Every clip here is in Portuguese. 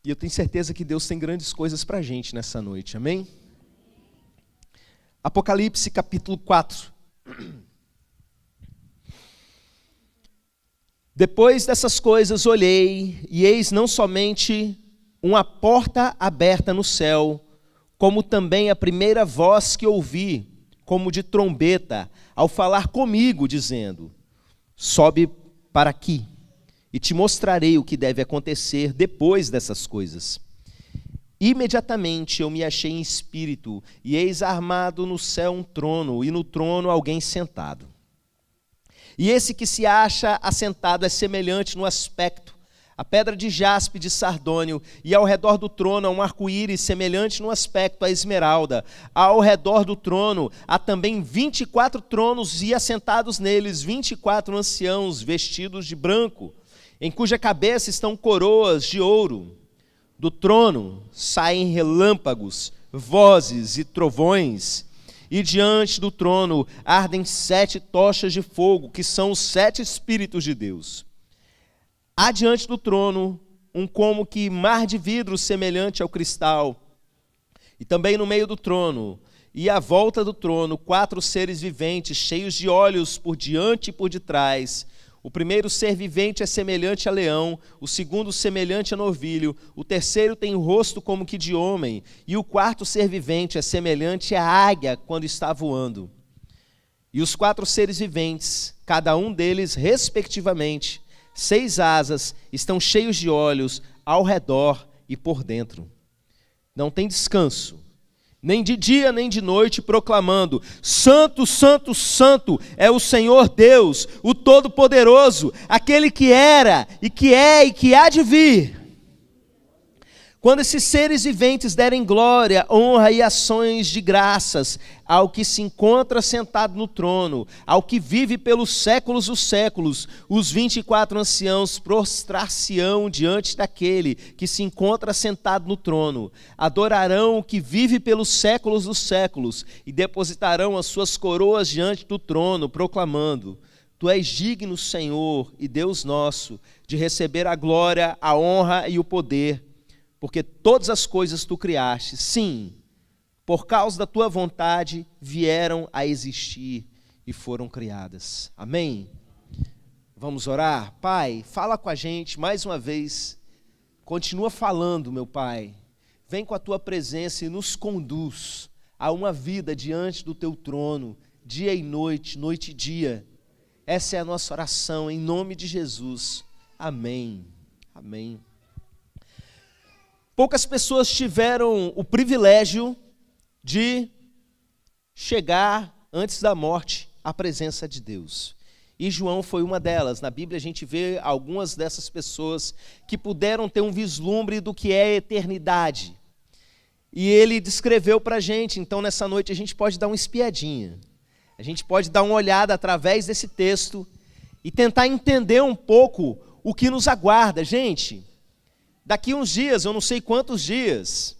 E eu tenho certeza que Deus tem grandes coisas para a gente nessa noite, amém? Apocalipse capítulo 4. Depois dessas coisas olhei, e eis não somente uma porta aberta no céu, como também a primeira voz que ouvi, como de trombeta, ao falar comigo, dizendo: sobe para aqui, e te mostrarei o que deve acontecer depois dessas coisas. Imediatamente eu me achei em espírito, e eis armado no céu um trono, e no trono alguém sentado. E esse que se acha assentado é semelhante no aspecto a pedra de jaspe de sardônio, e ao redor do trono há um arco-íris semelhante no aspecto à esmeralda. Ao redor do trono há também 24 tronos, e assentados neles 24 anciãos vestidos de branco, em cuja cabeça estão coroas de ouro. Do trono saem relâmpagos, vozes e trovões, e diante do trono ardem 7 tochas de fogo, que são os 7 Espíritos de Deus. Há diante do trono um como que mar de vidro semelhante ao cristal, e também no meio do trono, e à volta do trono, 4 seres viventes, cheios de olhos por diante e por detrás. O primeiro ser vivente é semelhante a leão, o segundo semelhante a novilho, o terceiro tem o rosto como que de homem, e o quarto ser vivente é semelhante à águia quando está voando. E os 4 seres viventes, cada um deles respectivamente, 6 asas, estão cheios de olhos ao redor e por dentro. Não tem descanso, nem de dia nem de noite, proclamando: Santo, Santo, Santo é o Senhor Deus, o Todo-Poderoso, aquele que era, e que é, e que há de vir. Quando esses seres viventes derem glória, honra e ações de graças ao que se encontra sentado no trono, ao que vive pelos séculos dos séculos, os 24 anciãos prostrar-se-ão diante daquele que se encontra sentado no trono, adorarão o que vive pelos séculos dos séculos e depositarão as suas coroas diante do trono, proclamando: Tu és digno, Senhor e Deus nosso, de receber a glória, a honra e o poder, porque todas as coisas tu criaste, sim, por causa da tua vontade vieram a existir e foram criadas. Amém? Vamos orar? Pai, fala com a gente mais uma vez, continua falando, meu Pai, vem com a tua presença e nos conduz a uma vida diante do teu trono, dia e noite, noite e dia. Essa é a nossa oração, em nome de Jesus. Amém. Amém. Poucas pessoas tiveram o privilégio de chegar antes da morte à presença de Deus. E João foi uma delas. Na Bíblia a gente vê algumas dessas pessoas que puderam ter um vislumbre do que é a eternidade. E ele descreveu para a gente, então nessa noite a gente pode dar uma espiadinha. A gente pode dar uma olhada através desse texto e tentar entender um pouco o que nos aguarda. Gente, daqui uns dias, eu não sei quantos dias,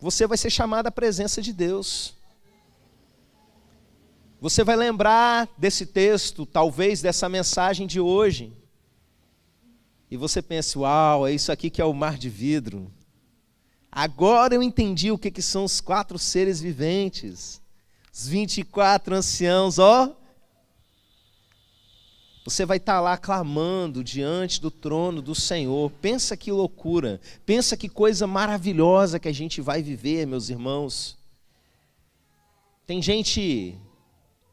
você vai ser chamado à presença de Deus. Você vai lembrar desse texto, talvez dessa mensagem de hoje. E você pensa: uau, é isso aqui que é o mar de vidro. Agora eu entendi o que são os 4 seres viventes, os 24 anciãos, ó. Você vai estar lá clamando diante do trono do Senhor. Pensa que loucura, pensa que coisa maravilhosa que a gente vai viver, meus irmãos. Tem gente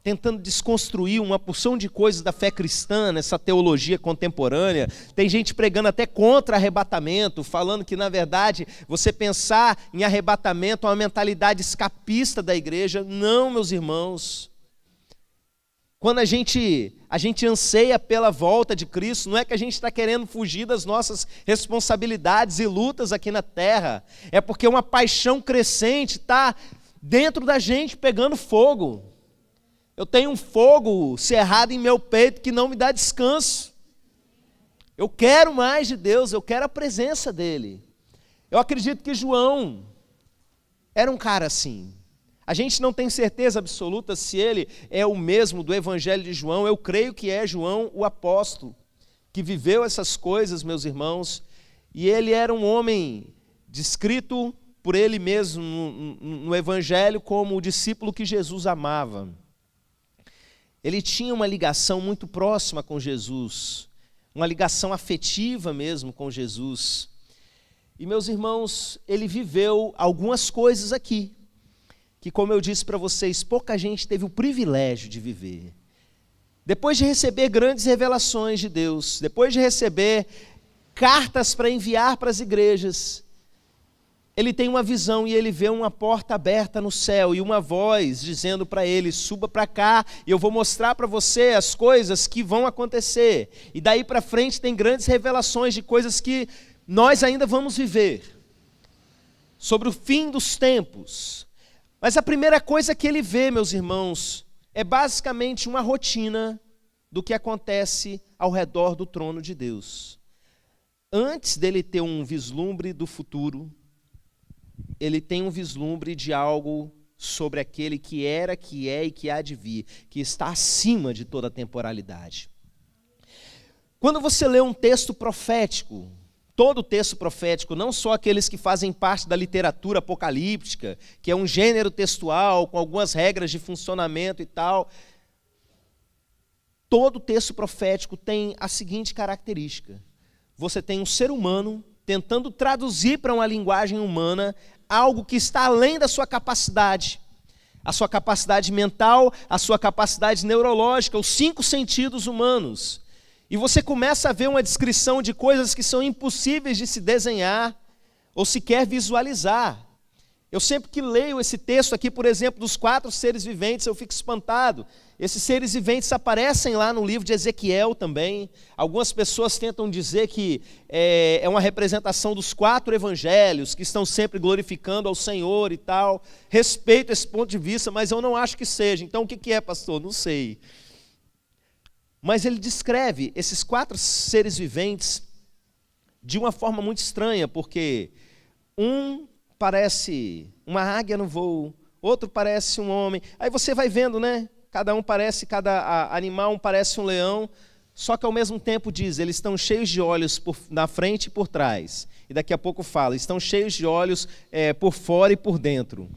tentando desconstruir uma porção de coisas da fé cristã, nessa teologia contemporânea. Tem gente pregando até contra arrebatamento, falando que, na verdade, você pensar em arrebatamento é uma mentalidade escapista da igreja. Não, meus irmãos. Quando a gente anseia pela volta de Cristo, não é que a gente está querendo fugir das nossas responsabilidades e lutas aqui na terra. É porque uma paixão crescente está dentro da gente pegando fogo. Eu tenho um fogo cerrado em meu peito que não me dá descanso. Eu quero mais de Deus, eu quero a presença dEle. Eu acredito que João era um cara assim. A gente não tem certeza absoluta se ele é o mesmo do Evangelho de João. Eu creio que é João, o apóstolo, que viveu essas coisas, meus irmãos. e ele era um homem descrito por ele mesmo no Evangelho como o discípulo que Jesus amava. Ele tinha uma ligação muito próxima com Jesus, uma ligação afetiva mesmo com Jesus. E, meus irmãos, ele viveu algumas coisas aqui, que, como eu disse para vocês, pouca gente teve o privilégio de viver. Depois de receber grandes revelações de Deus, depois de receber cartas para enviar para as igrejas, ele tem uma visão e ele vê uma porta aberta no céu e uma voz dizendo para ele: suba para cá e eu vou mostrar para você as coisas que vão acontecer. E daí para frente tem grandes revelações de coisas que nós ainda vamos viver, sobre o fim dos tempos. Mas a primeira coisa que ele vê, meus irmãos, é basicamente uma rotina do que acontece ao redor do trono de Deus. Antes dele ter um vislumbre do futuro, ele tem um vislumbre de algo sobre aquele que era, que é e que há de vir, que está acima de toda a temporalidade. Quando você lê um texto profético, todo texto profético, não só aqueles que fazem parte da literatura apocalíptica, que é um gênero textual com algumas regras de funcionamento e tal, todo texto profético tem a seguinte característica: você tem um ser humano tentando traduzir para uma linguagem humana algo que está além da sua capacidade, a sua capacidade mental, a sua capacidade neurológica, os 5 sentidos humanos. E você começa a ver uma descrição de coisas que são impossíveis de se desenhar ou sequer visualizar. Eu sempre que leio esse texto aqui, por exemplo, dos 4 seres viventes, eu fico espantado. Esses seres viventes aparecem lá no livro de Ezequiel também. Algumas pessoas tentam dizer que é uma representação dos 4 evangelhos, que estão sempre glorificando ao Senhor e tal. Respeito esse ponto de vista, mas eu não acho que seja. Então o que é, pastor? Não sei. Mas ele descreve esses 4 seres viventes de uma forma muito estranha, porque um parece uma águia no voo, outro parece um homem. Aí você vai vendo, né? Cada animal um parece um leão, só que ao mesmo tempo diz, eles estão cheios de olhos na frente e por trás. E daqui a pouco fala, estão cheios de olhos por fora e por dentro.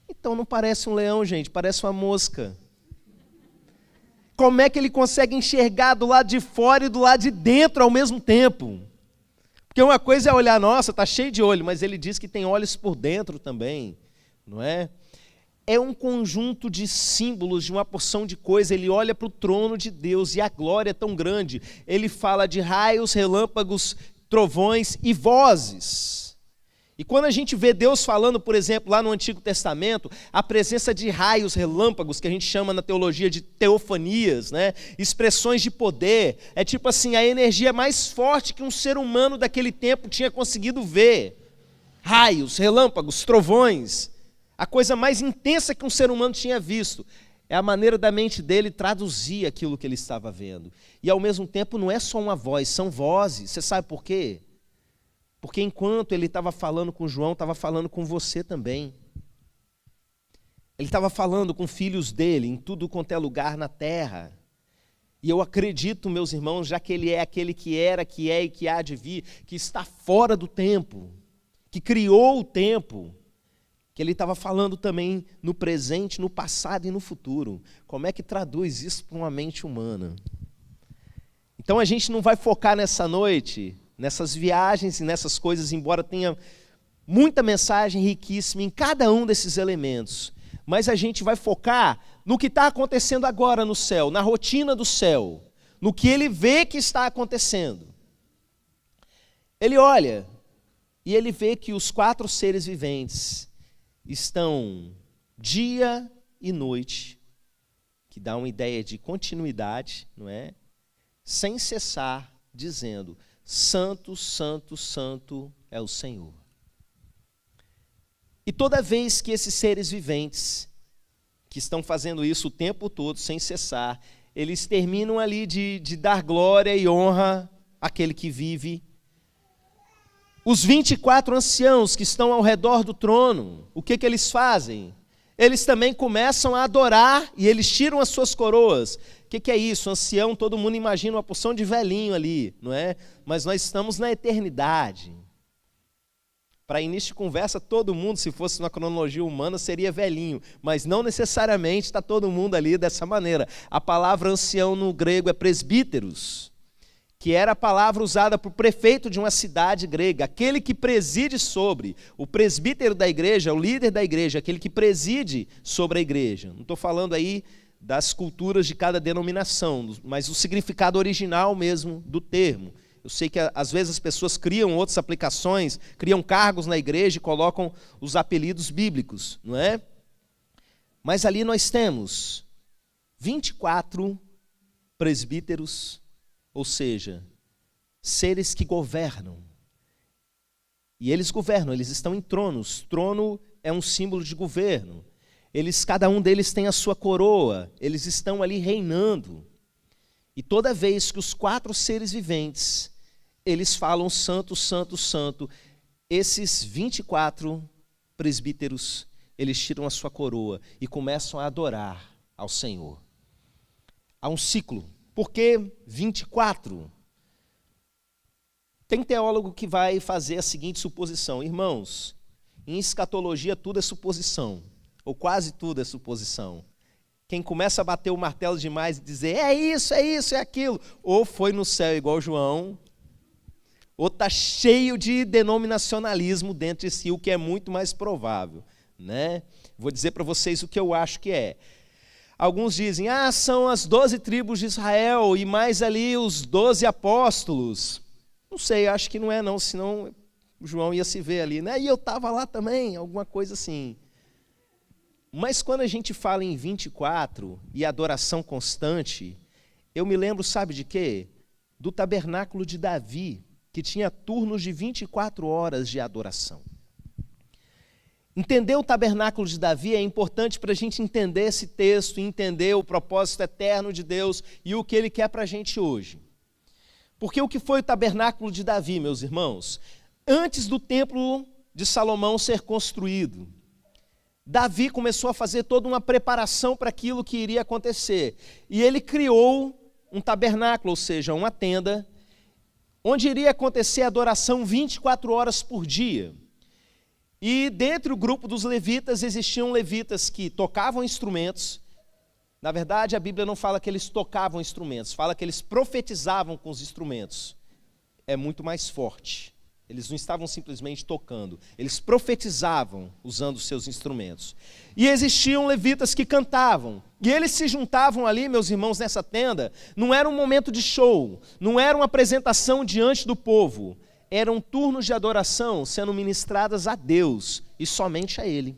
Então não parece um leão, gente, parece uma mosca. Como é que ele consegue enxergar do lado de fora e do lado de dentro ao mesmo tempo? Porque uma coisa é olhar, nossa, está cheio de olho, mas ele diz que tem olhos por dentro também, não é? É um conjunto de símbolos, de uma porção de coisa. Ele olha para o trono de Deus e a glória é tão grande. Ele fala de raios, relâmpagos, trovões e vozes. E quando a gente vê Deus falando, por exemplo, lá no Antigo Testamento, a presença de raios, relâmpagos, que a gente chama na teologia de teofanias, né? Expressões de poder, é tipo assim, a energia mais forte que um ser humano daquele tempo tinha conseguido ver. Raios, relâmpagos, trovões, a coisa mais intensa que um ser humano tinha visto. É a maneira da mente dele traduzir aquilo que ele estava vendo. E ao mesmo tempo não é só uma voz, são vozes. Você sabe por quê? Porque enquanto ele estava falando com João, estava falando com você também. Ele estava falando com filhos dele, em tudo quanto é lugar na terra. E eu acredito, meus irmãos, já que ele é aquele que era, que é e que há de vir, que está fora do tempo, que criou o tempo, que ele estava falando também no presente, no passado e no futuro. Como é que traduz isso para uma mente humana? Então a gente não vai focar nessa noite nessas viagens e nessas coisas, embora tenha muita mensagem riquíssima em cada um desses elementos. Mas a gente vai focar no que está acontecendo agora no céu, na rotina do céu, no que ele vê que está acontecendo. Ele olha e ele vê que os 4 seres viventes estão dia e noite, que dá uma ideia de continuidade, não é? Sem cessar, dizendo: Santo, Santo, Santo é o Senhor. E toda vez que esses seres viventes, que estão fazendo isso o tempo todo, sem cessar, eles terminam ali de dar glória e honra àquele que vive, os 24 anciãos que estão ao redor do trono, o que eles fazem? Eles também começam a adorar e eles tiram as suas coroas. O que é isso? Ancião, todo mundo imagina uma porção de velhinho ali, não é? Mas nós estamos na eternidade. Para início de conversa, todo mundo, se fosse uma cronologia humana, seria velhinho, mas não necessariamente está todo mundo ali dessa maneira. A palavra ancião no grego é presbíteros, que era a palavra usada para o prefeito de uma cidade grega, aquele que preside sobre, o presbítero da igreja, o líder da igreja, aquele que preside sobre a igreja. Não estou falando aí das culturas de cada denominação, mas o significado original mesmo do termo. Eu sei que às vezes as pessoas criam outras aplicações, criam cargos na igreja e colocam os apelidos bíblicos, não é? Mas ali nós temos 24 presbíteros, ou seja, seres que governam. E eles governam, eles estão em tronos. Trono é um símbolo de governo. Cada um deles tem a sua coroa, eles estão ali reinando. E toda vez que os 4 seres viventes, eles falam santo, santo, santo, esses 24 presbíteros, eles tiram a sua coroa e começam a adorar ao Senhor. Há um ciclo. Por que 24? Tem teólogo que vai fazer a seguinte suposição: irmãos, em escatologia tudo é suposição, ou quase tudo é suposição. Quem começa a bater o martelo demais e dizer é isso, é aquilo, ou foi no céu igual João, ou está cheio de denominacionalismo dentro de si, o que é muito mais provável, né? Vou dizer para vocês o que eu acho que é. Alguns dizem, são as 12 tribos de Israel e mais ali os 12 apóstolos. Não sei, acho que não é não, senão João ia se ver ali, né? E eu estava lá também, alguma coisa assim. Mas quando a gente fala em 24 e adoração constante, eu me lembro, sabe de quê? Do tabernáculo de Davi, que tinha turnos de 24 horas de adoração. Entender o tabernáculo de Davi é importante para a gente entender esse texto, entender o propósito eterno de Deus e o que Ele quer para a gente hoje. Porque o que foi o tabernáculo de Davi, meus irmãos? Antes do templo de Salomão ser construído, Davi começou a fazer toda uma preparação para aquilo que iria acontecer. E ele criou um tabernáculo, ou seja, uma tenda, onde iria acontecer a adoração 24 horas por dia. E dentro do grupo dos levitas existiam levitas que tocavam instrumentos. Na verdade, a Bíblia não fala que eles tocavam instrumentos, fala que eles profetizavam com os instrumentos. É muito mais forte. Eles não estavam simplesmente tocando, eles profetizavam usando os seus instrumentos. E existiam levitas que cantavam, e eles se juntavam ali, meus irmãos, nessa tenda. Não era um momento de show, não era uma apresentação diante do povo, eram turnos de adoração sendo ministradas a Deus e somente a Ele.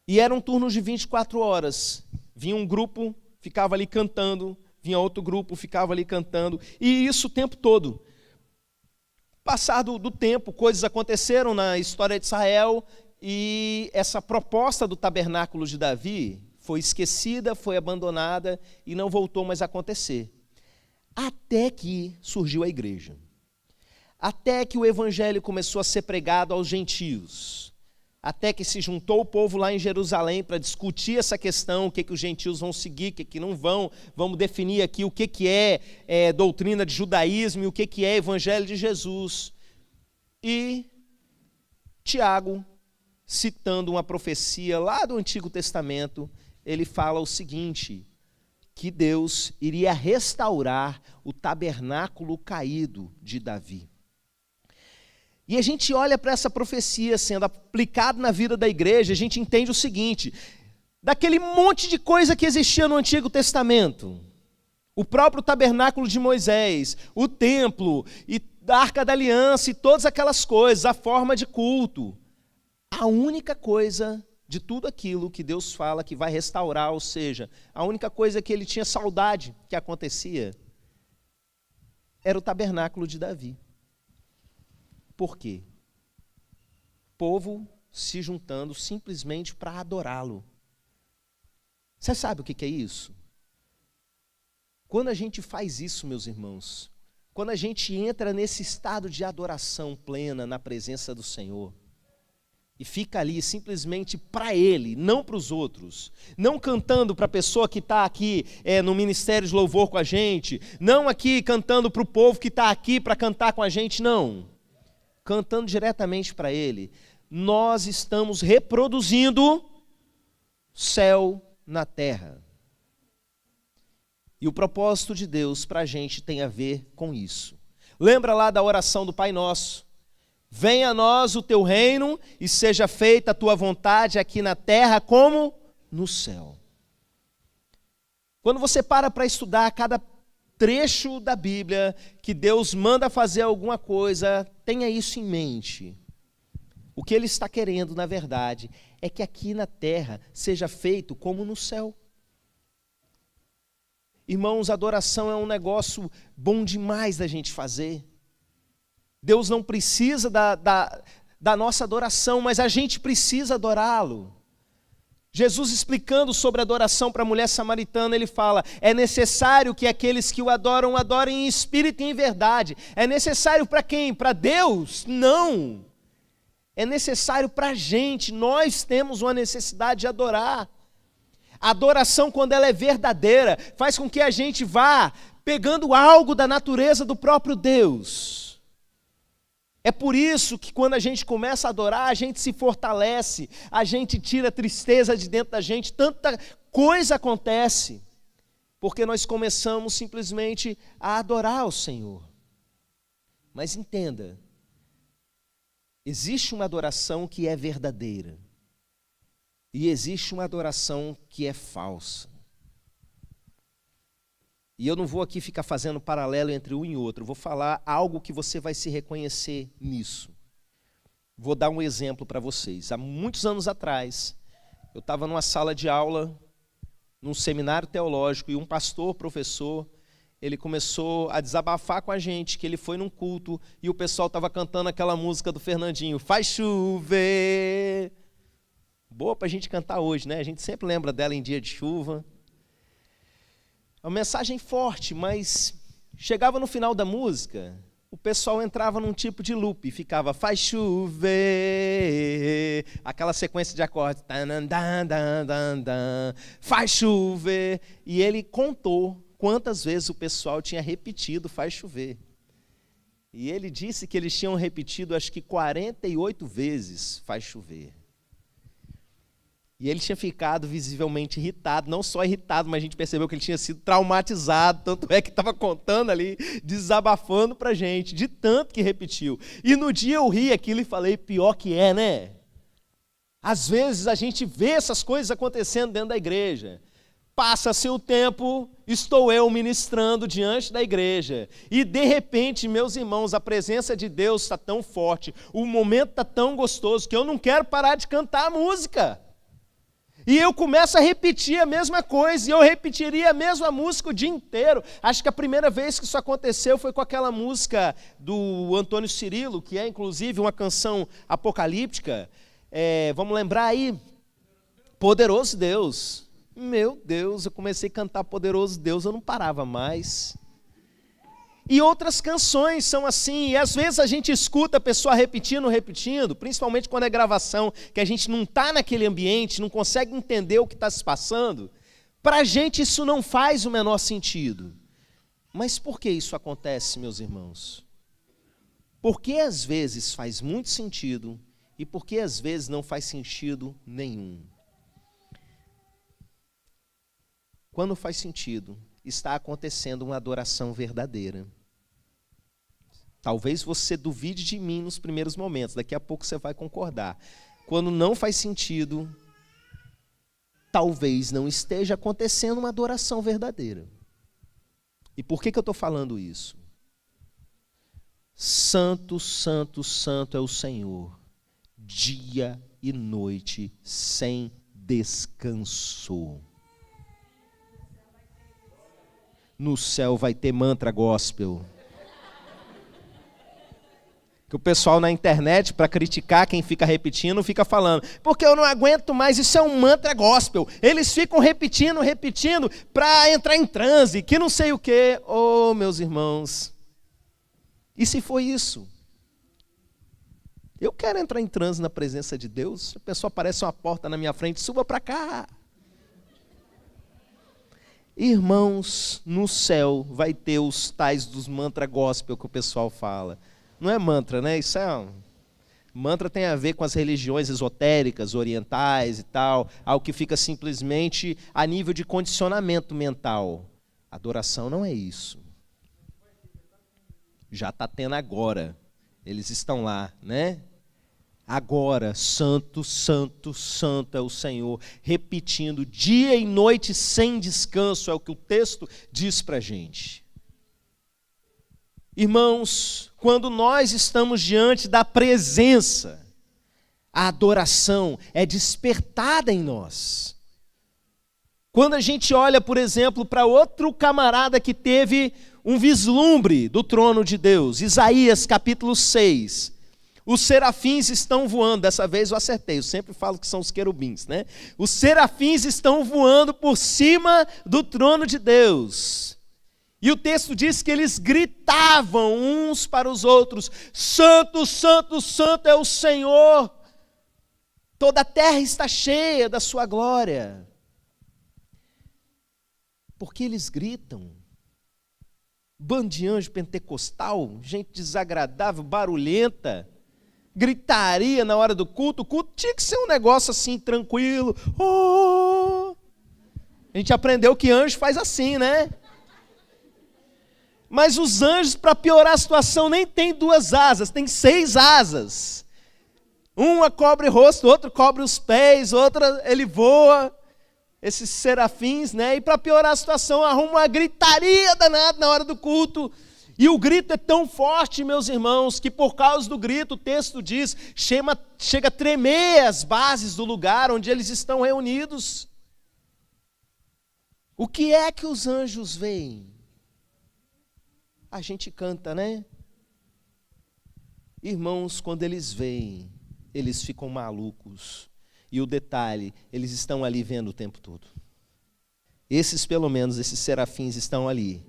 E eram turnos de 24 horas, vinha um grupo, ficava ali cantando, vinha outro grupo, ficava ali cantando, e isso o tempo todo. Passado do tempo, coisas aconteceram na história de Israel e essa proposta do tabernáculo de Davi foi esquecida, foi abandonada e não voltou mais a acontecer. Até que surgiu a igreja. Até que o evangelho começou a ser pregado aos gentios. Até que se juntou o povo lá em Jerusalém para discutir essa questão, o que os gentios vão seguir, o que não vão. Vamos definir aqui o que é doutrina de judaísmo e o que é evangelho de Jesus. E Tiago, citando uma profecia lá do Antigo Testamento, ele fala o seguinte, que Deus iria restaurar o tabernáculo caído de Davi. E a gente olha para essa profecia sendo aplicada na vida da igreja, a gente entende o seguinte, daquele monte de coisa que existia no Antigo Testamento, o próprio tabernáculo de Moisés, o templo, e a Arca da Aliança e todas aquelas coisas, a forma de culto, a única coisa de tudo aquilo que Deus fala que vai restaurar, ou seja, a única coisa que ele tinha saudade que acontecia, era o tabernáculo de Davi. Por quê? Povo se juntando simplesmente para adorá-lo. Você sabe o que é isso? Quando a gente faz isso, meus irmãos, quando a gente entra nesse estado de adoração plena na presença do Senhor, e fica ali simplesmente para Ele, não para os outros, não cantando para a pessoa que está aqui no ministério de louvor com a gente, não aqui cantando para o povo que está aqui para cantar com a gente, não. cantando diretamente para Ele, nós estamos reproduzindo céu na terra. E o propósito de Deus para a gente tem a ver com isso. Lembra lá da oração do Pai Nosso? Venha a nós o teu reino e seja feita a tua vontade aqui na terra como no céu. Quando você para estudar cada trecho da Bíblia que Deus manda fazer alguma coisa, tenha isso em mente. O que Ele está querendo, na verdade, é que aqui na terra seja feito como no céu. Irmãos, adoração é um negócio bom demais da gente fazer. Deus não precisa da nossa adoração, mas a gente precisa adorá-lo. Jesus explicando sobre a adoração para a mulher samaritana, ele fala, é necessário que aqueles que o adoram, adorem em espírito e em verdade. É necessário para quem? Para Deus? Não. É necessário para a gente, nós temos uma necessidade de adorar. A adoração, quando ela é verdadeira, faz com que a gente vá pegando algo da natureza do próprio Deus. É por isso que quando a gente começa a adorar, a gente se fortalece, a gente tira a tristeza de dentro da gente, tanta coisa acontece, porque nós começamos simplesmente a adorar o Senhor. Mas entenda, existe uma adoração que é verdadeira, e existe uma adoração que é falsa. E eu não vou aqui ficar fazendo paralelo entre um e outro, eu vou falar algo que você vai se reconhecer nisso. Vou dar um exemplo para vocês. Há muitos anos atrás, eu estava numa sala de aula, num seminário teológico, e um pastor, professor, ele começou a desabafar com a gente, que ele foi num culto, e o pessoal estava cantando aquela música do Fernandinho, Faz Chover. Boa para a gente cantar hoje, né? A gente sempre lembra dela em dia de chuva. É uma mensagem forte, mas chegava no final da música, o pessoal entrava num tipo de loop, ficava, faz chover, aquela sequência de acordes, faz chover, e ele contou quantas vezes o pessoal tinha repetido, faz chover. E ele disse que eles tinham repetido, acho que 48 vezes, faz chover. E ele tinha ficado visivelmente irritado, não só irritado, mas a gente percebeu que ele tinha sido traumatizado, tanto é que estava contando ali, desabafando para a gente, de tanto que repetiu. E no dia eu ri aquilo e falei, pior que é, né? Às vezes a gente vê essas coisas acontecendo dentro da igreja. Passa-se o tempo, estou eu ministrando diante da igreja. E de repente, meus irmãos, a presença de Deus está tão forte, o momento está tão gostoso, que eu não quero parar de cantar a música. E eu começo a repetir a mesma coisa, e eu repetiria a mesma música o dia inteiro. Acho que a primeira vez que isso aconteceu foi com aquela música do Antônio Cirilo, que é inclusive uma canção apocalíptica. Vamos lembrar aí, Poderoso Deus. Meu Deus, eu comecei a cantar Poderoso Deus, eu não parava mais. E outras canções são assim, e às vezes a gente escuta a pessoa repetindo, principalmente quando é gravação, que a gente não está naquele ambiente, não consegue entender o que está se passando. Para a gente isso não faz o menor sentido. Mas por que isso acontece, meus irmãos? Porque às vezes faz muito sentido, e porque às vezes não faz sentido nenhum. Quando faz sentido, está acontecendo uma adoração verdadeira. Talvez você duvide de mim nos primeiros momentos, daqui a pouco você vai concordar. Quando não faz sentido, talvez não esteja acontecendo uma adoração verdadeira. E por que eu estou falando isso? Santo, santo, santo é o Senhor, dia e noite, sem descanso. No céu vai ter mantra gospel. Que o pessoal na internet, para criticar quem fica repetindo, fica falando, porque eu não aguento mais, isso é um mantra gospel. Eles ficam repetindo, para entrar em transe, que não sei o quê. Oh, meus irmãos, e se foi isso? Eu quero entrar em transe na presença de Deus, a pessoa aparece uma porta na minha frente, suba para cá. Irmãos, no céu vai ter os tais dos mantra gospel que o pessoal fala. não é mantra, né? Mantra tem a ver com as religiões esotéricas, orientais e tal, algo que fica simplesmente a nível de condicionamento mental. Adoração não é isso. Já está tendo agora. Eles estão lá, né? Agora, santo, santo, santo é o Senhor, repetindo dia e noite sem descanso, é o que o texto diz para a gente. Irmãos, quando nós estamos diante da presença, a adoração é despertada em nós. Quando a gente olha, por exemplo, para outro camarada que teve um vislumbre do trono de Deus, Isaías capítulo 6, os serafins estão voando, dessa vez eu acertei, eu sempre falo que são os querubins, né? Os serafins estão voando por cima do trono de Deus. E o texto diz que eles gritavam uns para os outros: Santo, Santo, Santo é o Senhor, toda a terra está cheia da sua glória. Por que eles gritam? Bando de anjo pentecostal, gente desagradável, barulhenta, gritaria na hora do culto. O culto tinha que ser um negócio assim, tranquilo. Oh! A gente aprendeu que anjo faz assim, né? Mas os anjos, para piorar a situação, nem tem 2 asas, tem 6 asas. Uma cobre o rosto, outra cobre os pés, outra ele voa. Esses serafins, né? E para piorar a situação, arruma uma gritaria danada na hora do culto. E o grito é tão forte, meus irmãos, que por causa do grito, o texto diz, chega a tremer as bases do lugar onde eles estão reunidos. O que é que os anjos veem? A gente canta, né? Irmãos, quando eles veem, eles ficam malucos. E o detalhe, eles estão ali vendo o tempo todo. Pelo menos, esses serafins estão ali.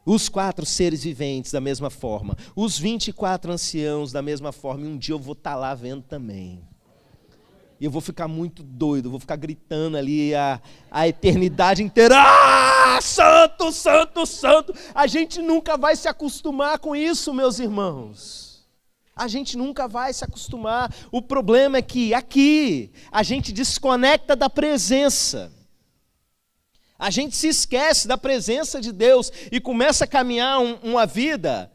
Os 4 seres viventes da mesma forma. Os 24 anciãos da mesma forma. E um dia eu vou estar lá vendo também. E eu vou ficar muito doido, vou ficar gritando ali a eternidade inteira. Ah, santo, santo, santo. A gente nunca vai se acostumar com isso, meus irmãos. A gente nunca vai se acostumar. O problema é que aqui a gente desconecta da presença. A gente se esquece da presença de Deus e começa a caminhar uma vida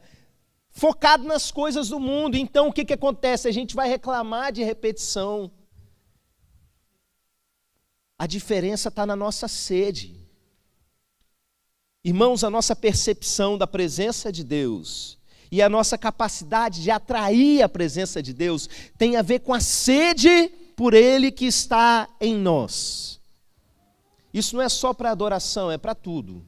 focado nas coisas do mundo. Então o que acontece? A gente vai reclamar de repetição. A diferença está na nossa sede. Irmãos, a nossa percepção da presença de Deus e a nossa capacidade de atrair a presença de Deus tem a ver com a sede por Ele que está em nós. Isso não é só para adoração, é para tudo.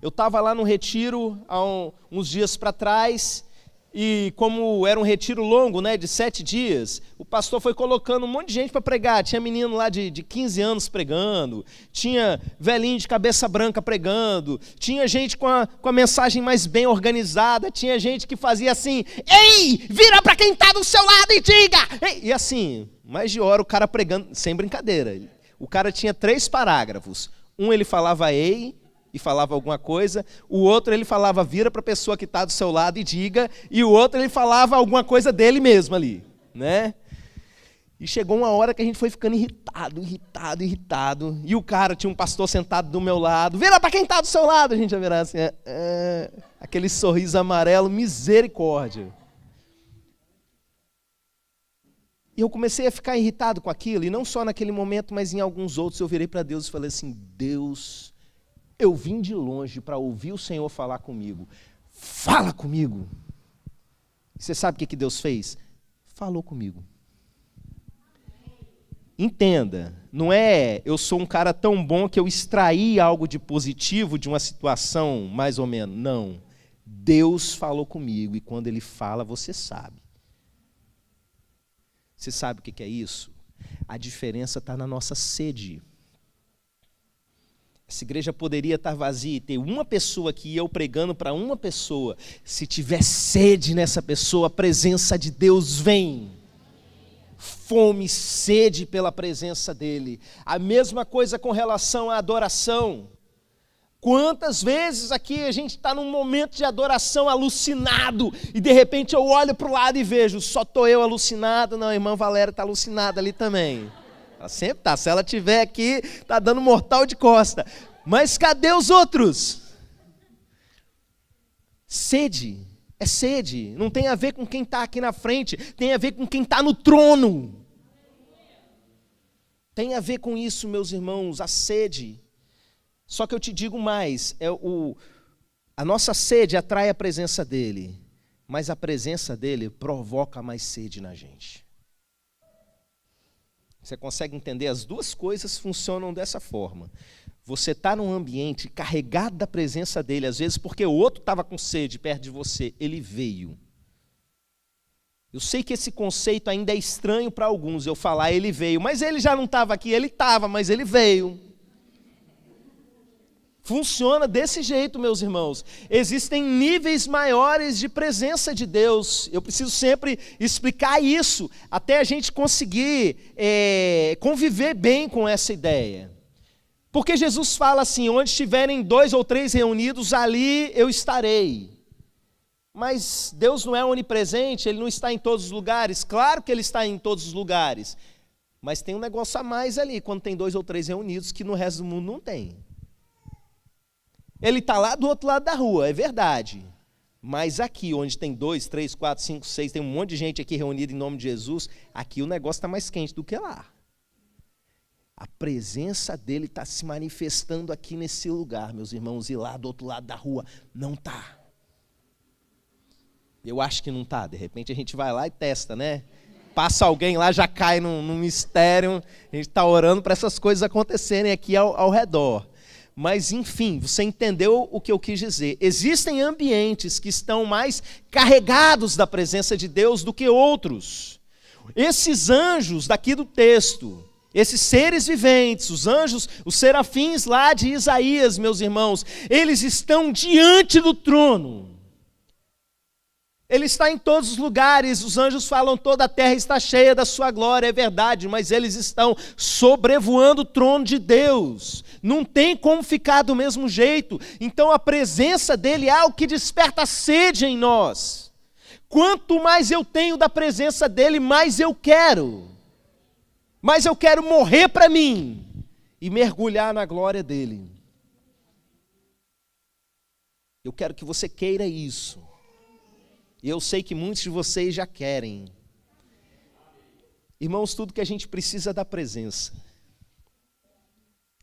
Eu estava lá no retiro há uns dias para trás, e como era um retiro longo, né, de 7 dias, o pastor foi colocando um monte de gente para pregar. Tinha menino lá de 15 anos pregando, tinha velhinho de cabeça branca pregando, tinha gente com a mensagem mais bem organizada, tinha gente que fazia assim: ei, vira para quem está do seu lado e diga! Ei! E assim, mais de hora o cara pregando, sem brincadeira. O cara tinha 3 parágrafos. Um ele falava ei, e falava alguma coisa, o outro ele falava vira para a pessoa que está do seu lado e diga, e o outro ele falava alguma coisa dele mesmo ali, né? E chegou uma hora que a gente foi ficando irritado, e o cara, tinha um pastor sentado do meu lado, vira para quem está do seu lado, a gente ia virar assim, aquele sorriso amarelo, misericórdia. E eu comecei a ficar irritado com aquilo, e não só naquele momento, mas em alguns outros, eu virei para Deus e falei assim: Deus, eu vim de longe para ouvir o Senhor falar comigo. Fala comigo. Você sabe o que Deus fez? Falou comigo. Entenda, não é eu sou um cara tão bom que eu extraí algo de positivo de uma situação, mais ou menos. Não. Deus falou comigo, e quando Ele fala, você sabe. Você sabe o que é isso? A diferença está na nossa sede. Essa igreja poderia estar vazia e ter uma pessoa que ia eu pregando para uma pessoa. Se tiver sede nessa pessoa, a presença de Deus vem. Fome, sede pela presença dEle. A mesma coisa com relação à adoração. Quantas vezes aqui a gente está num momento de adoração alucinado e de repente eu olho para o lado e vejo, só estou eu alucinado, não, a irmã Valéria está alucinada ali também. Ela sempre está, se ela estiver aqui, está dando mortal de costa. Mas cadê os outros? Sede, é sede, não tem a ver com quem está aqui na frente, tem a ver com quem está no trono. Tem a ver com isso, meus irmãos, a sede. Só que eu te digo mais, a nossa sede atrai a presença dele, mas a presença dele provoca mais sede na gente. Você consegue entender? As duas coisas funcionam dessa forma. Você está num ambiente carregado da presença dele, às vezes porque o outro estava com sede perto de você, ele veio. Eu sei que esse conceito ainda é estranho para alguns, eu falar ele veio, mas ele já não estava aqui, ele estava, mas ele veio. Funciona desse jeito, meus irmãos. Existem níveis maiores de presença de Deus. Eu preciso sempre explicar isso, até a gente conseguir conviver bem com essa ideia. Porque Jesus fala assim, onde estiverem 2 ou 3 reunidos, ali eu estarei. Mas Deus não é onipresente, Ele não está em todos os lugares. Claro que Ele está em todos os lugares. Mas tem um negócio a mais ali, quando tem 2 ou 3 reunidos, que no resto do mundo não tem. Ele está lá do outro lado da rua, é verdade. Mas aqui, onde tem 2, 3, 4, 5, 6, tem um monte de gente aqui reunida em nome de Jesus, aqui o negócio está mais quente do que lá. A presença dele está se manifestando aqui nesse lugar, meus irmãos, e lá do outro lado da rua não está. Eu acho que não está, de repente a gente vai lá e testa, né? Passa alguém lá, já cai num mistério, a gente está orando para essas coisas acontecerem aqui ao redor. Mas, enfim, você entendeu o que eu quis dizer. Existem ambientes que estão mais carregados da presença de Deus do que outros. Esses anjos daqui do texto, esses seres viventes, os anjos, os serafins lá de Isaías, meus irmãos, eles estão diante do trono. Ele está em todos os lugares, os anjos falam, toda a terra está cheia da sua glória, é verdade, mas eles estão sobrevoando o trono de Deus. Não tem como ficar do mesmo jeito. Então a presença dele é algo que desperta sede em nós. Quanto mais eu tenho da presença dele, mais eu quero. Mais eu quero morrer para mim e mergulhar na glória dele. Eu quero que você queira isso. E eu sei que muitos de vocês já querem. Irmãos, tudo que a gente precisa é da presença.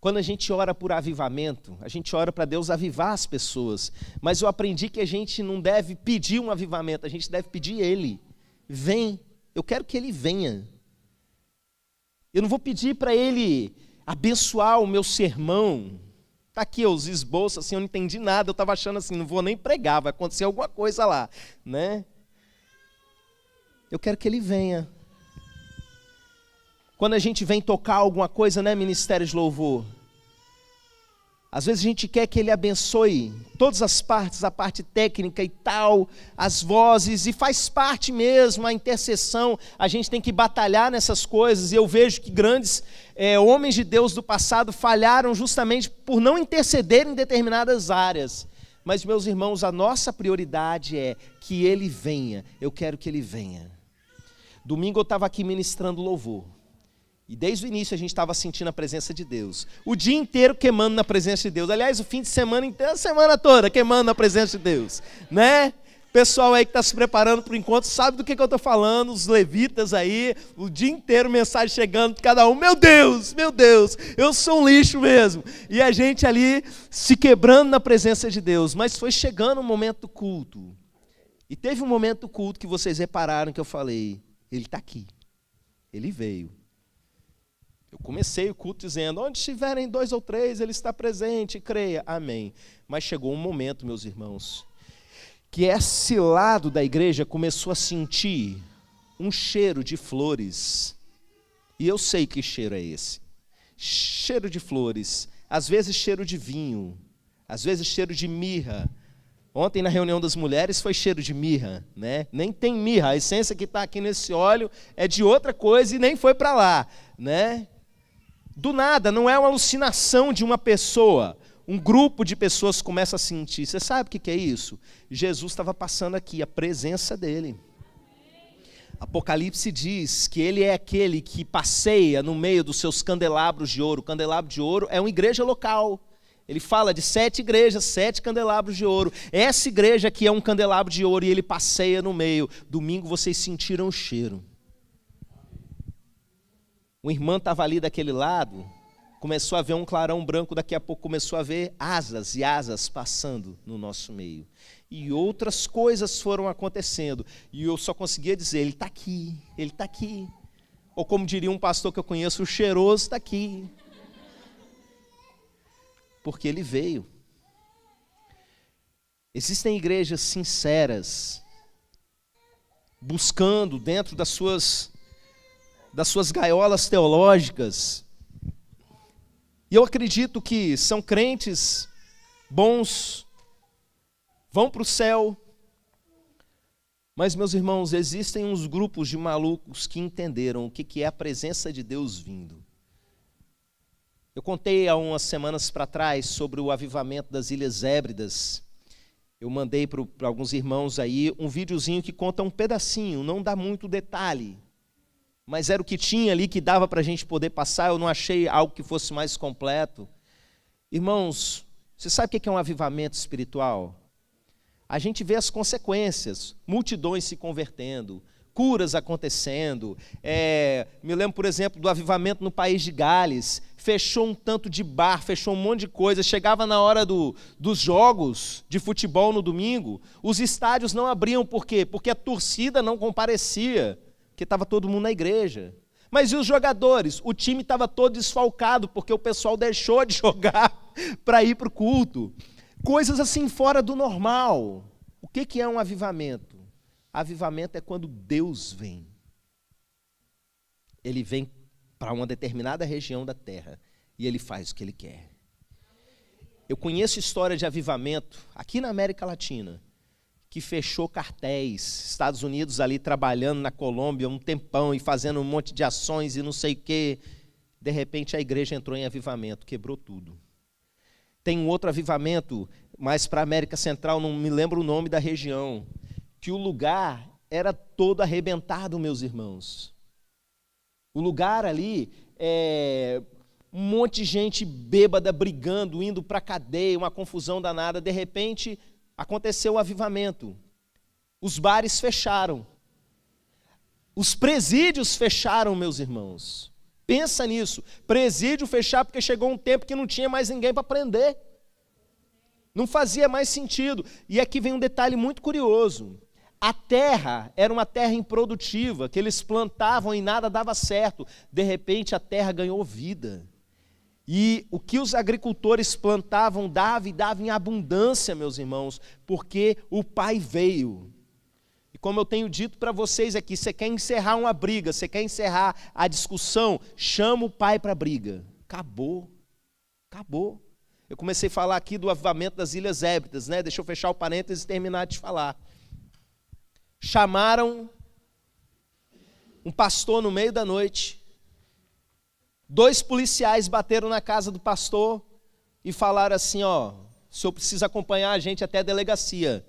Quando a gente ora por avivamento, a gente ora para Deus avivar as pessoas. Mas eu aprendi que a gente não deve pedir um avivamento, a gente deve pedir Ele. Vem, eu quero que Ele venha. Eu não vou pedir para Ele abençoar o meu sermão. Está aqui os esboços, assim, eu não entendi nada, eu estava achando assim, não vou nem pregar, vai acontecer alguma coisa lá, né? Eu quero que Ele venha. Quando a gente vem tocar alguma coisa, né, Ministério de Louvor, às vezes a gente quer que Ele abençoe todas as partes, a parte técnica e tal, as vozes, e faz parte mesmo a intercessão, a gente tem que batalhar nessas coisas, e eu vejo que grandes homens de Deus do passado falharam justamente por não interceder em determinadas áreas. Mas, meus irmãos, a nossa prioridade é que Ele venha, eu quero que Ele venha. Domingo eu estava aqui ministrando louvor. E desde o início a gente estava sentindo a presença de Deus. O dia inteiro queimando na presença de Deus. Aliás, o fim de semana inteiro, a semana toda queimando na presença de Deus. Né? Pessoal aí que está se preparando para o encontro sabe do que eu estou falando. Os levitas aí, o dia inteiro mensagem chegando de cada um. Meu Deus, eu sou um lixo mesmo. E a gente ali se quebrando na presença de Deus. Mas foi chegando um momento do culto. E teve um momento do culto que vocês repararam que eu falei, Ele está aqui. Ele veio. Eu comecei o culto dizendo, onde estiverem 2 ou 3, Ele está presente, creia, amém. Mas chegou um momento, meus irmãos, que esse lado da igreja começou a sentir um cheiro de flores. E eu sei que cheiro é esse. Cheiro de flores, às vezes cheiro de vinho, às vezes cheiro de mirra. Ontem na reunião das mulheres foi cheiro de mirra, né? Nem tem mirra, a essência que está aqui nesse óleo é de outra coisa e nem foi para lá, né? Do nada, não é uma alucinação de uma pessoa. um grupo de pessoas começa a sentir. Você sabe o que é isso? Jesus estava passando aqui, a presença dele. Apocalipse diz que ele é aquele que passeia no meio dos seus candelabros de ouro. O candelabro de ouro é uma igreja local. Ele fala de 7 igrejas, 7 candelabros de ouro. Essa igreja aqui é um candelabro de ouro e ele passeia no meio. Domingo vocês sentiram o cheiro. Uma irmã estava ali daquele lado, começou a ver um clarão branco, daqui a pouco começou a ver asas e asas passando no nosso meio. E outras coisas foram acontecendo. E eu só conseguia dizer, ele está aqui, ele está aqui. Ou como diria um pastor que eu conheço, o cheiroso está aqui. Porque ele veio. Existem igrejas sinceras, buscando dentro das suas gaiolas teológicas. E eu acredito que são crentes bons, vão para o céu. Mas, meus irmãos, existem uns grupos de malucos que entenderam o que é a presença de Deus vindo. Eu contei há umas semanas para trás sobre o avivamento das Ilhas Hébridas. Eu mandei para alguns irmãos aí um videozinho que conta um pedacinho, não dá muito detalhe. Mas era o que tinha ali que dava para a gente poder passar, eu não achei algo que fosse mais completo. Irmãos, você sabe o que é um avivamento espiritual? A gente vê as consequências, multidões se convertendo, curas acontecendo. Me lembro, por exemplo, do avivamento no país de Gales, fechou um tanto de bar, fechou um monte de coisa, chegava na hora dos jogos de futebol no domingo, os estádios não abriam, por quê? Porque a torcida não comparecia, porque estava todo mundo na igreja. Mas e os jogadores? O time estava todo desfalcado, porque o pessoal deixou de jogar para ir para o culto. Coisas assim fora do normal. O que é um avivamento? Avivamento é quando Deus vem. Ele vem para uma determinada região da terra e ele faz o que ele quer. Eu conheço história de avivamento aqui na América Latina, que fechou cartéis, Estados Unidos ali trabalhando na Colômbia um tempão e fazendo um monte de ações e não sei o quê. De repente a igreja entrou em avivamento, quebrou tudo. Tem um outro avivamento mais para a América Central, não me lembro o nome da região, que o lugar era todo arrebentado, meus irmãos. O lugar ali, um monte de gente bêbada brigando, indo para a cadeia, uma confusão danada. De repente, aconteceu o avivamento. Os bares fecharam. Os presídios fecharam, meus irmãos. Pensa nisso. Presídio fechar porque chegou um tempo que não tinha mais ninguém para prender. Não fazia mais sentido. E aqui vem um detalhe muito curioso. A terra era uma terra improdutiva, que eles plantavam e nada dava certo. De repente a terra ganhou vida. E o que os agricultores plantavam dava e dava em abundância, meus irmãos, porque o Pai veio. E como eu tenho dito para vocês aqui, você quer encerrar uma briga, você quer encerrar a discussão, chama o Pai para a briga. Acabou. Acabou. Eu comecei a falar aqui do avivamento das Ilhas Hébridas, né? Deixa eu fechar o parênteses e terminar de falar. Chamaram um pastor no meio da noite. 2 policiais bateram na casa do pastor e falaram assim, ó, o senhor precisa acompanhar a gente até a delegacia.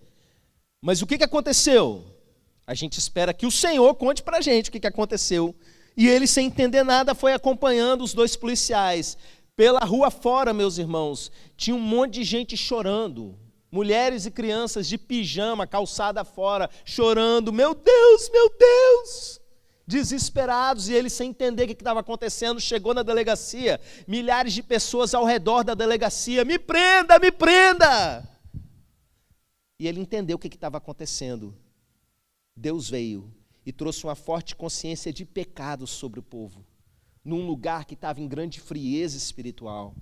Mas o que aconteceu? A gente espera que o senhor conte pra gente o que aconteceu. E ele, sem entender nada, foi acompanhando os 2 policiais. Pela rua fora, meus irmãos, tinha um monte de gente chorando. Mulheres e crianças de pijama, calçada fora, chorando. Meu Deus, meu Deus! Desesperados, e ele sem entender o que estava acontecendo, chegou na delegacia, milhares de pessoas ao redor da delegacia, me prenda, me prenda! E ele entendeu o que estava acontecendo. Deus veio e trouxe uma forte consciência de pecado sobre o povo, num lugar que estava em grande frieza espiritual.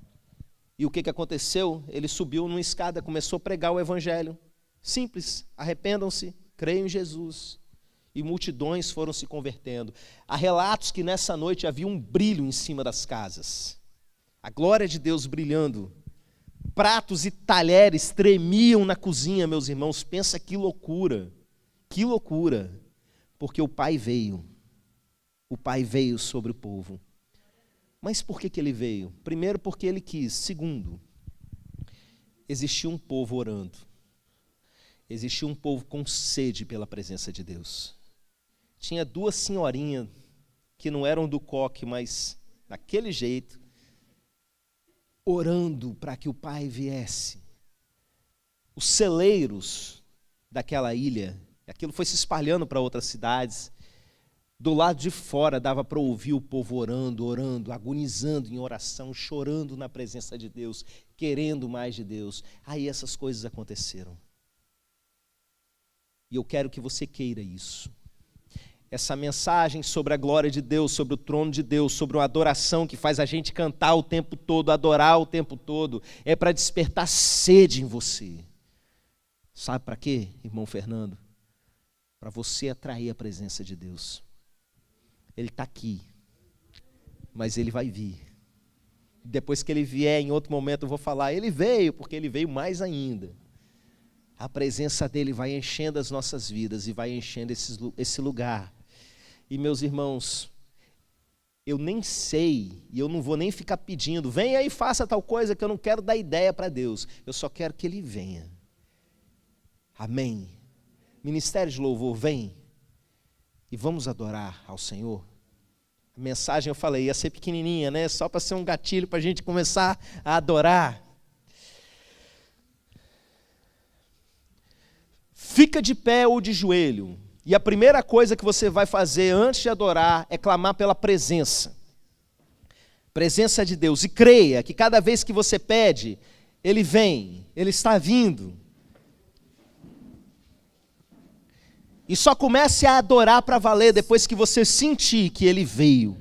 E o que aconteceu? Ele subiu numa escada, começou a pregar o evangelho. Simples, arrependam-se, creiam em Jesus. E multidões foram se convertendo. Há relatos que nessa noite havia um brilho em cima das casas. A glória de Deus brilhando. Pratos e talheres tremiam na cozinha, meus irmãos. Pensa que loucura. Que loucura. Porque o Pai veio. O Pai veio sobre o povo. Mas por que ele veio? Primeiro, porque ele quis. Segundo, existia um povo orando. Existia um povo com sede pela presença de Deus. Tinha duas senhorinhas que não eram do coque, mas daquele jeito, orando para que o Pai viesse. Os celeiros daquela ilha, aquilo foi se espalhando para outras cidades. Do lado de fora dava para ouvir o povo orando, orando, agonizando em oração, chorando na presença de Deus, querendo mais de Deus. Aí essas coisas aconteceram. E eu quero que você queira isso. Essa mensagem sobre a glória de Deus, sobre o trono de Deus, sobre uma adoração que faz a gente cantar o tempo todo, adorar o tempo todo, é para despertar sede em você. Sabe para quê, irmão Fernando? Para você atrair a presença de Deus. Ele está aqui, mas ele vai vir. Depois que ele vier, em outro momento eu vou falar, ele veio, porque ele veio mais ainda. A presença dele vai enchendo as nossas vidas e vai enchendo esse lugar. E meus irmãos, eu nem sei, e eu não vou nem ficar pedindo, venha aí e faça tal coisa, que eu não quero dar ideia para Deus. Eu só quero que ele venha. Amém. Ministério de louvor, vem. E vamos adorar ao Senhor. A mensagem eu falei, ia ser pequenininha, né? Só para ser um gatilho para a gente começar a adorar. Fica de pé ou de joelho. E a primeira coisa que você vai fazer antes de adorar é clamar pela presença. Presença de Deus. E creia que cada vez que você pede, Ele vem, Ele está vindo. E só comece a adorar para valer depois que você sentir que Ele veio.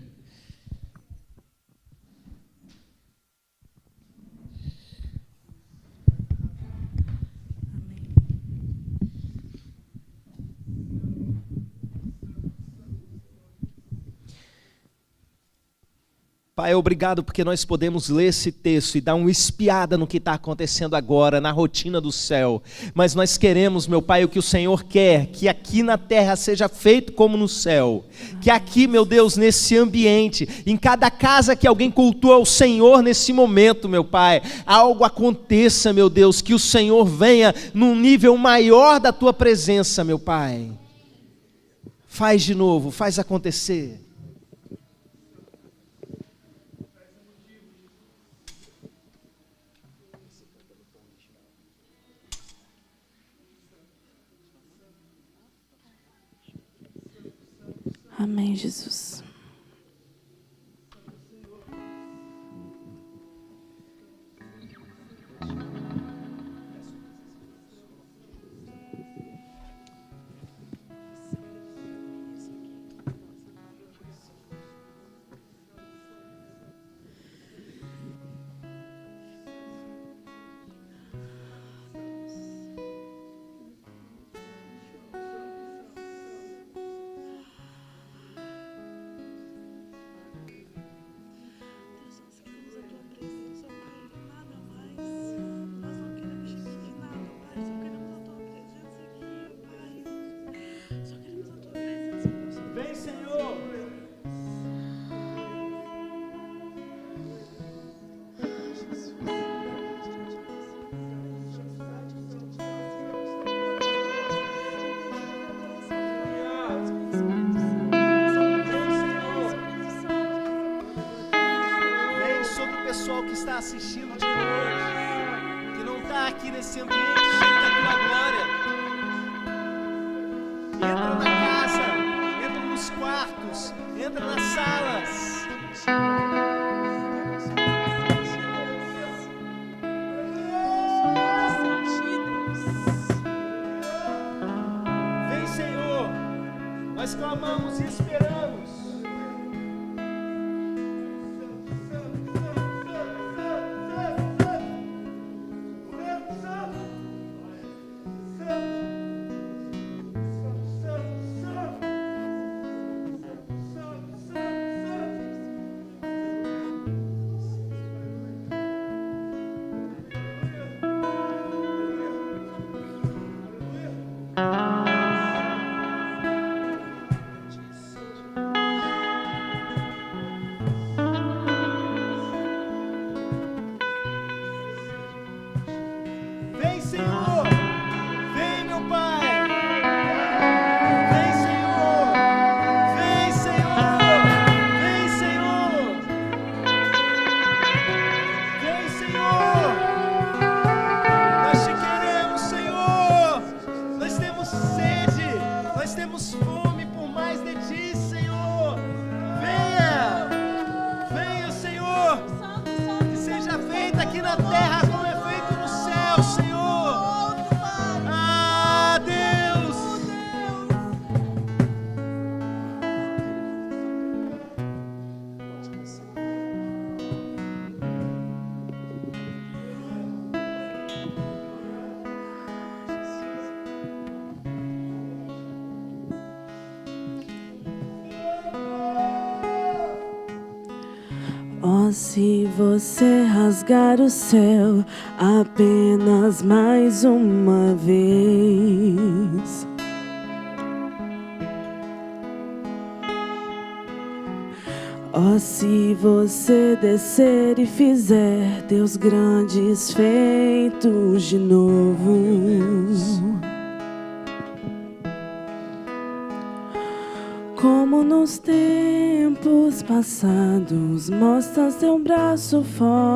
Pai, obrigado porque nós podemos ler esse texto e dar uma espiada no que está acontecendo agora, na rotina do céu. Mas nós queremos, meu Pai, o que o Senhor quer, que aqui na terra seja feito como no céu. Que aqui, meu Deus, nesse ambiente, em cada casa que alguém cultua o Senhor nesse momento, meu Pai, algo aconteça, meu Deus, que o Senhor venha num nível maior da Tua presença, meu Pai. Faz de novo, faz acontecer. Amém, Jesus. Vem, Senhor. Vem sobre o pessoal que está assistindo de hoje, que não está aqui nesse ambiente cheio da Tua glória. Entra na casa, entra nos quartos, entra nas salas. Vem, Senhor, nós clamamos e esperamos. Oh, se você rasgar o céu apenas mais uma vez, oh, se você descer e fizer Deus grandes feitos de novo, como nos tempos passados, mostra seu braço forte.